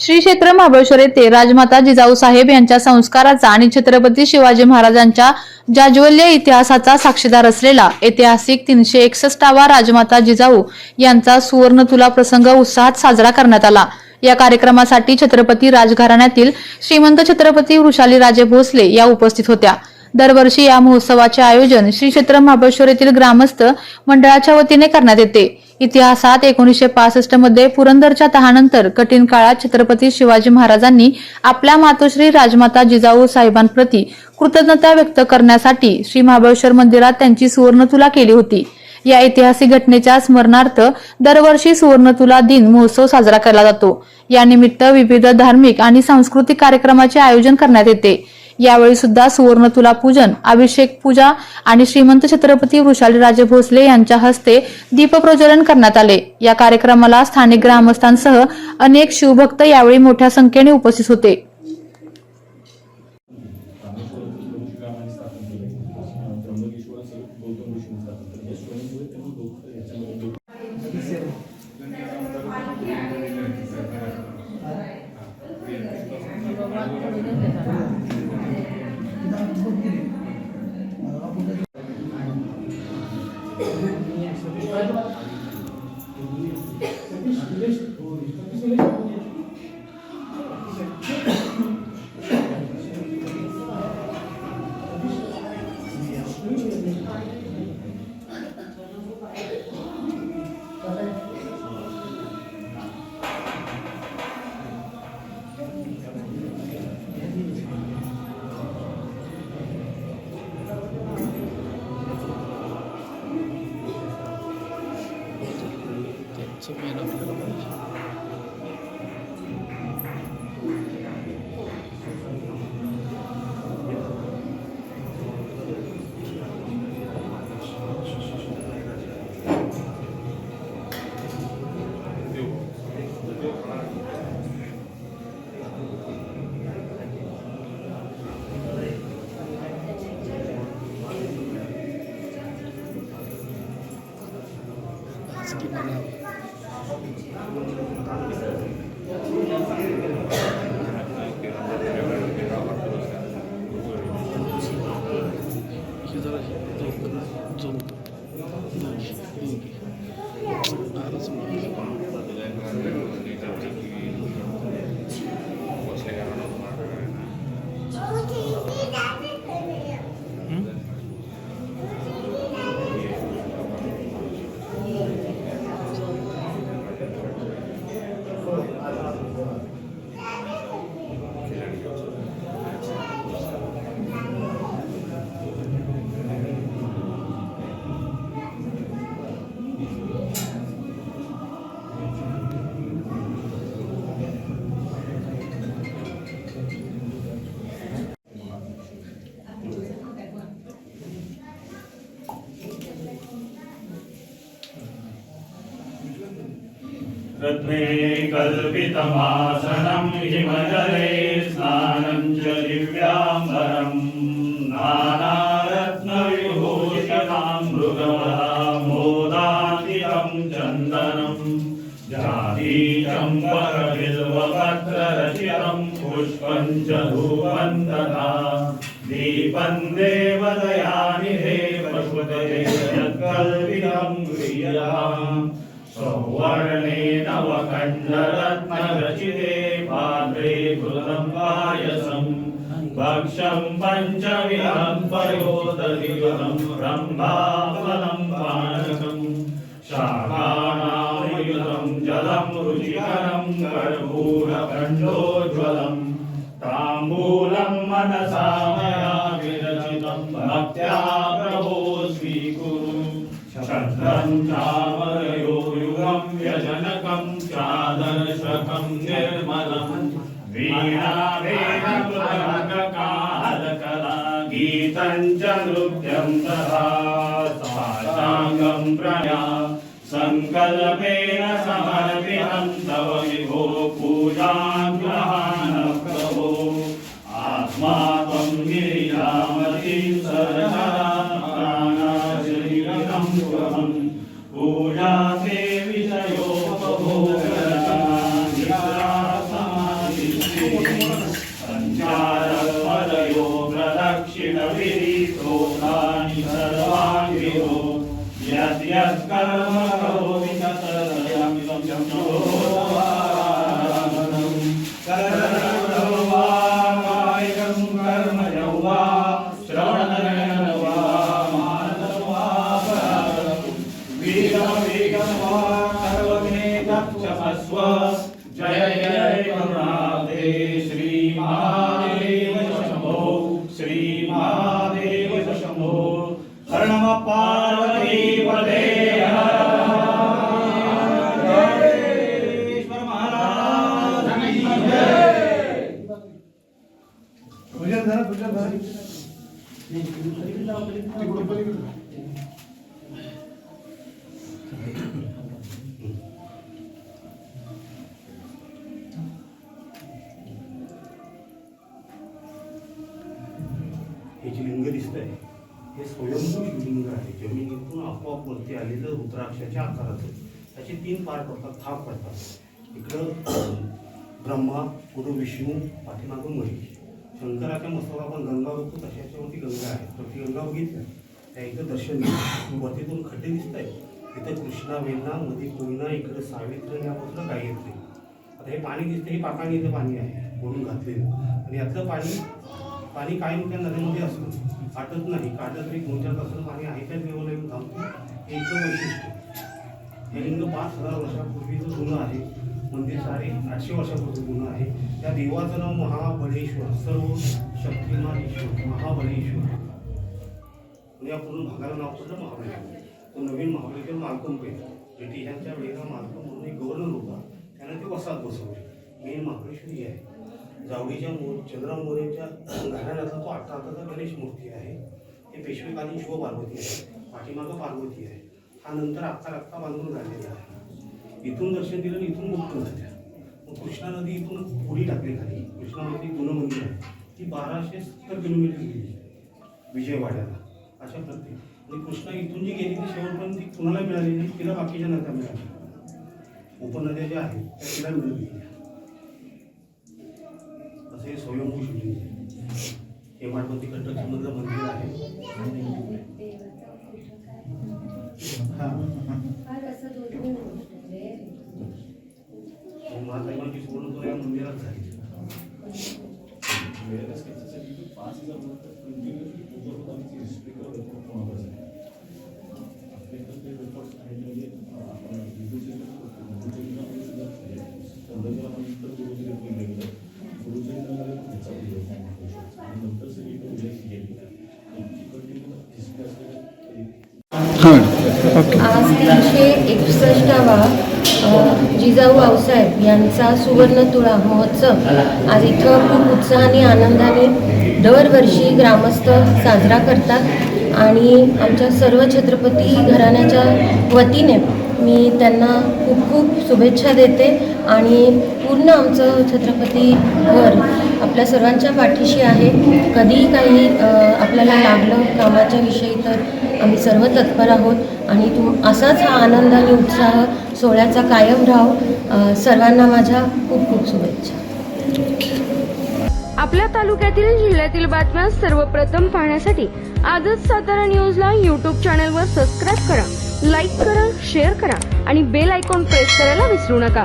श्री क्षेत्र महाबळेश्वर येथे राजमाता जिजाऊ साहेब यांच्या संस्काराचा आणि छत्रपती शिवाजी महाराजांच्या जाज्वल्य इतिहासाचा साक्षीदार असलेला ऐतिहासिक 361वा राजमाता जिजाऊ यांचा सुवर्णतुला प्रसंग उत्साहात साजरा करण्यात आला। या कार्यक्रमासाठी छत्रपती राजघराण्यातील श्रीमंत छत्रपती वृषालीराजे भोसले या उपस्थित होत्या। दरवर्षी या महोत्सवाचे आयोजन श्री क्षेत्र महाबळेश्वर येथील ग्रामस्थ मंडळाच्या वतीने करण्यात येते। इतिहासात 1965 मध्ये पुरंदरच्या तहानंतर कठीण काळात छत्रपती शिवाजी महाराजांनी आपल्या मातोश्री राजमाता जिजाऊ साहेबांप्रती कृतज्ञता व्यक्त करण्यासाठी श्री महाबळेश्वर मंदिरात त्यांची सुवर्णतुला केली होती। या ऐतिहासिक घटनेच्या स्मरणार्थ दरवर्षी सुवर्णतुला दिन महोत्सव साजरा केला जातो। या निमित्त विविध धार्मिक आणि सांस्कृतिक कार्यक्रमाचे आयोजन करण्यात येते। यावेळी सुद्धा सुवर्णतुला पूजन, अभिषेक पूजा आणि श्रीमंत छत्रपती वृषालीराजे भोसले यांच्या हस्ते दीपप्रज्वलन करण्यात आले। या कार्यक्रमाला स्थानिक ग्रामस्थांसह अनेक शिवभक्त यावेळी मोठ्या संख्येने उपस्थित होते। रत्ने कल्पितमासनं हिमजले स्नानं च दिव्याम्बरं नानारत्नविभूषितं मृगमदामोदान्वितं चन्दनं जातीचम्पकबिल्वपत्ररचितं पुष्पं च धूपं तथा दीपं देवदयानिधे पशुपतये यत्कल्पितं गृह्यताम् सौवर्णेन वखण्डरत्नरचिते पात्रे घृतं पायसं भक्षं पञ्चविधं पयोदधिगतं ब्रह्माफलं पानकं शाकानामयुतं जलं रुचिकरं कर्पूरखण्डोज्ज्वलं ताम्बूलं मनसा मया विरचितं भक्त्या प्रभो स्वीकुरु शस्त्रं चामरयो युगं व्यजनकं चादर्शकं निर्मलं वीणावेणकाहलकला गीतं च नृत्यं तथा साष्टाङ्गं प्रणया सङ्कल्पेन समर्पितं तव विभो पूजां गृहाण प्रभो आत्मा त्वं गिरिजामती सरला पूजा से विषयोपभोग जय जय करुणाब्धे श्री महादेव शंभो श्री महादेव शंभो हर नमः पार्वती पते ईश्वर महाराज की हे जे लिंग दिसतंय हे स्वयंभू शिवलिंग आहे. जमिनीतून आपोआप वरती आलेलं रुद्राक्षाच्या आकाराचं. त्याचे 3 पार्ट पडतात, थाप पडतात. इकडं ब्रह्मा, पुढं विष्णू, पाठीमागून महेश. शंकराच्या मस्तकावर आपण गंगा बघतो तशाच्यावरती गंगा आहे. तर ती गंगा बघितल्या त्या इथं दर्शन घेतलं. वरती 2 खड्डे दिसत आहेत. इथं कृष्णा वेण्णा, मध्ये कोयना, इकडं सावित्री आणि या बाजूला गायत्री. आता हे पाणी दिसतं, हे पाकाने इथं पाणी आहे म्हणून घातलेलं. आणि यातलं पाणी कायम त्या नदीमध्ये असतं, आटत नाही. काढलं तरी 2-4 तासाचं पाणी आहे त्याच लेवलला येऊन थांबतो. हे इथं वैशिष्ट्य. हे लिंग 5000 वर्षापूर्वीचं जुनं आहे. मंदिर 800 वर्षापूर्वी जुनं आहे. त्या देवाचं नाव महाबळेश्वर, सर्व शक्तिमान ईश्वर महाबळेश्वर. या पूर्ण भागाला नाव पडलं महाबळेश्वर. तो नवीन महाबळेश्वर मालकम पहिला ब्रिटिशांच्या वेळेला मालकम म्हणून एक गव्हर्नर होता, त्यानं ते वसाहत बसवली. मेन महाबळेश्वर ही आहे. जावडीच्या चंद्रराव मोरेंच्या घराण्यातला तो 8 हाताचा गणेश मूर्ती आहे. हे पेशवेकालीन शिव पार्वती आहे. पाठीमागं पार्वती आहे. हा नंतर रक्ता बांधून झालेला आहे. इथून दर्शन दिलं आणि इथून मुक्त झाल्या. मग कृष्णा नदी इथून पुढी टाकली खाली. कृष्णा नदी जुनं मंदिर आहे. ती 1270 किलोमीटर गेली विजयवाड्याला. अशा प्रत्येक आणि कृष्णा इथून जी गेली ती शेवटपर्यंत ती कुणाला मिळाली नाही, तिला बाकीच्या नद्या मिळाल्या. उपनद्या ज्या आहेत त्या तिला मिळाली. हे स्वयंभू शिवलिंग आहे. हे पार्वती कंटकमधलं मंदिर आहे. महादेवाची सुवर्ण या मंदिरात झाली. आज 361वा जिजाऊ आऊसाहेब यांचा सुवर्ण तुळा महोत्सव आज इथं खूप उत्साहाने आनंदाने दरवर्षी ग्रामस्थ साजरा करतात. आणि आमच्या सर्व छत्रपती घराण्याच्या वतीने मी त्यांना खूप खूप शुभेच्छा देते. आणि पूर्ण आमचं छत्रपती घर आपल्या सर्वांच्या पाठीशी आहे. कधीही काही आपल्याला लागलं कामाच्या विषयी तर आम्ही सर्व तत्पर आहोत. आणि असाच हा आनंद आणि उत्साह सोहळ्याचा कायम राहो. सर्वांना माझ्या खूप खूप शुभेच्छा. आपल्या तालुक्यातील जिल्ह्यातील बातम्या सर्वप्रथम पाहण्यासाठी आजच सातारा न्यूजला यूट्यूब चॅनलवर सबस्क्राईब करा, लाईक करा, शेअर करा आणि बेल आयकॉन प्रेस करायला विसरू नका.